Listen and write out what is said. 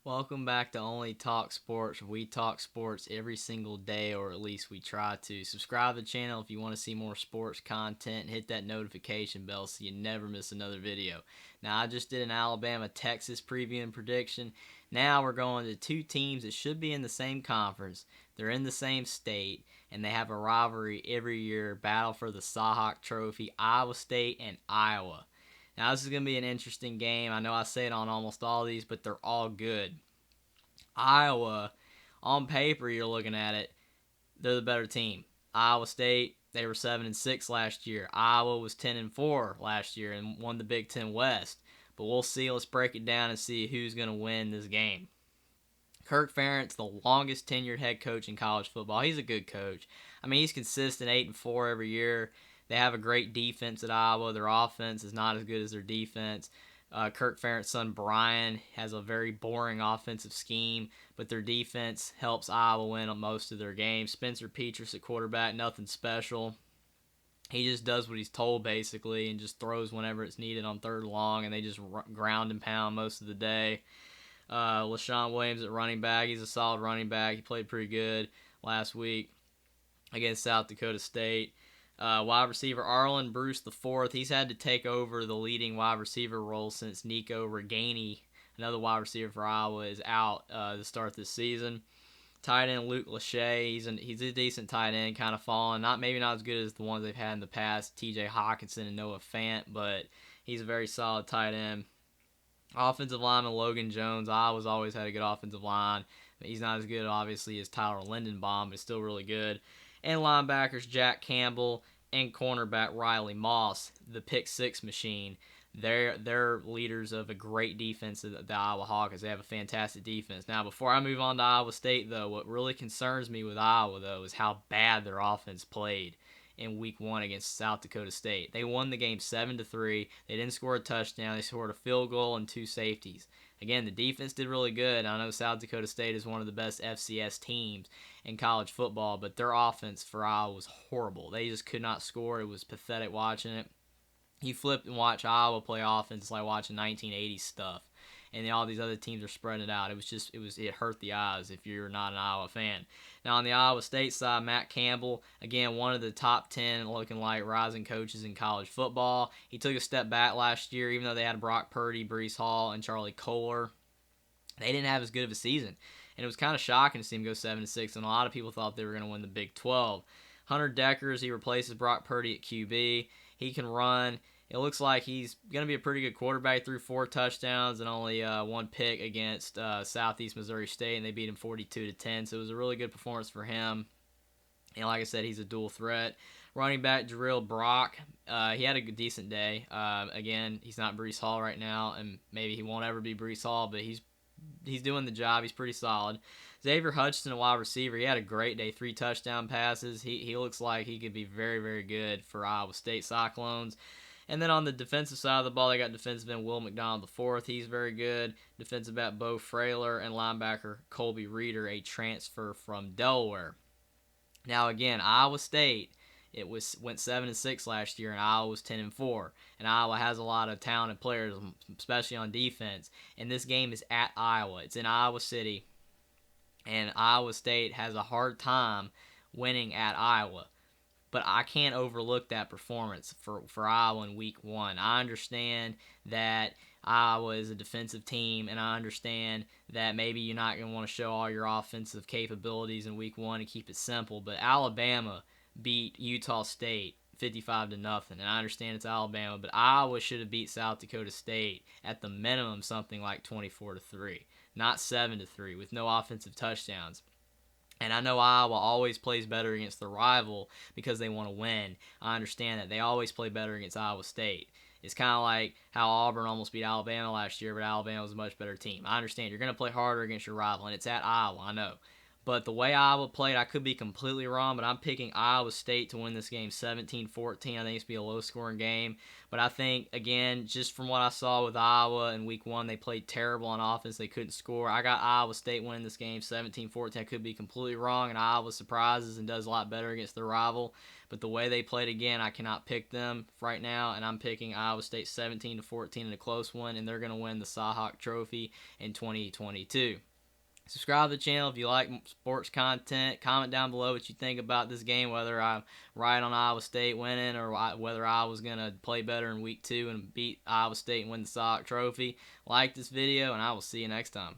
Welcome back to Only Talk Sports. We talk sports every single day, or at least we try to. Subscribe to the channel if you want to see more sports content. Hit that notification bell so you never miss another video. Now, I just did an Alabama-Texas preview and prediction. Now we're going to two teams that should be in the same conference. They're in the same state, and they have a rivalry every year, battle for the Cyhawk Trophy, Iowa State and Iowa. Now, this is going to be an interesting game. I know I say it on almost all these, but they're all good. Iowa, on paper, you're looking at it, they're the better team. Iowa State, they were 7-6 last year. Iowa was 10-4 last year and won the Big Ten West. But we'll see. Let's break it down and see who's going to win this game. Kirk Ferentz, the longest tenured head coach in college football. He's a good coach. I mean, he's consistent 8-4 every year. They have a great defense at Iowa. Their offense is not as good as their defense. Kirk Ferentz's son Brian has a very boring offensive scheme, but their defense helps Iowa win on most of their games. Spencer Petras at quarterback, nothing special. He just does what he's told basically and just throws whenever it's needed on third and long, and they just ground and pound most of the day. LaShawn Williams at running back. He's a solid running back. He played pretty good last week against South Dakota State. Wide receiver Arlen Bruce IV. He's had to take over the leading wide receiver role since Nico Reganey, another wide receiver for Iowa, is out to start this season. Tight end Luke Lachey. He's a decent tight end, kind of falling. Maybe not as good as the ones they've had in the past, T.J. Hawkinson and Noah Fant, but he's a very solid tight end. Offensive lineman Logan Jones. Iowa's always had a good offensive line. He's not as good, obviously, as Tyler Lindenbaum, but still really good. And linebackers Jack Campbell and cornerback Riley Moss, the pick six machine. They're leaders of a great defense of the Iowa Hawkeyes. They have a fantastic defense. Now, before I move on to Iowa State, though, what really concerns me with Iowa, though, is how bad their offense played in week one against South Dakota State. They won the game 7-3. They didn't score a touchdown. They scored a field goal and two safeties. Again, the defense did really good. I know South Dakota State is one of the best FCS teams in college football, but their offense for Iowa was horrible. They just could not score. It was pathetic watching it. You flip and watch Iowa play offense, it's like watching 1980s stuff. And then all these other teams are spreading it out. It hurt the eyes if you're not an Iowa fan. Now on the Iowa State side, Matt Campbell, again one of the top 10 looking like rising coaches in college football. He took a step back last year, even though they had Brock Purdy, Breece Hall, and Charlie Kohler. They didn't have as good of a season, and it was kind of shocking to see him go 7-6. And a lot of people thought they were going to win the Big 12. Hunter Deckers, he replaces Brock Purdy at QB. He can run. It looks like he's going to be a pretty good quarterback. He threw 4 touchdowns and only one pick against Southeast Missouri State, and they beat him 42-10. So it was a really good performance for him. And like I said, he's a dual threat. Running back Jarrell Brock, he had a decent day. Again, he's not Breece Hall right now, and maybe he won't ever be Breece Hall, but he's doing the job. He's pretty solid. Xavier Hutchinson, a wide receiver, he had a great day. 3 touchdown passes. He looks like he could be very, very good for Iowa State Cyclones. And then on the defensive side of the ball, they got defensive end Will McDonald IV. He's very good. Defensive back Bo Frailer and linebacker Colby Reeder, a transfer from Delaware. Now again, Iowa State, went 7-6 last year, and Iowa was 10-4. And Iowa has a lot of talented players, especially on defense. And this game is at Iowa. It's in Iowa City, and Iowa State has a hard time winning at Iowa. But I can't overlook that performance for Iowa in week one. I understand that Iowa is a defensive team, and I understand that maybe you're not going to want to show all your offensive capabilities in week one and keep it simple. But Alabama beat Utah State 55-0, and I understand it's Alabama, but Iowa should have beat South Dakota State at the minimum something like 24-3, not 7-3 with no offensive touchdowns. And I know Iowa always plays better against the rival because they want to win. I understand that. They always play better against Iowa State. It's kind of like how Auburn almost beat Alabama last year, but Alabama was a much better team. I understand. You're going to play harder against your rival, and it's at Iowa, I know. But the way Iowa played, I could be completely wrong, but I'm picking Iowa State to win this game 17-14. I think it's going to be a low-scoring game. But I think, again, just from what I saw with Iowa in week one, they played terrible on offense. They couldn't score. I got Iowa State winning this game 17-14. I could be completely wrong, and Iowa surprises and does a lot better against their rival. But the way they played again, I cannot pick them right now, and I'm picking Iowa State 17-14 in a close one, and they're going to win the Cyhawk Trophy in 2022. Subscribe to the channel if you like sports content. Comment down below what you think about this game, whether I'm right on Iowa State winning or whether I was going to play better in week 2 and beat Iowa State and win the Sock Trophy. Like this video, and I will see you next time.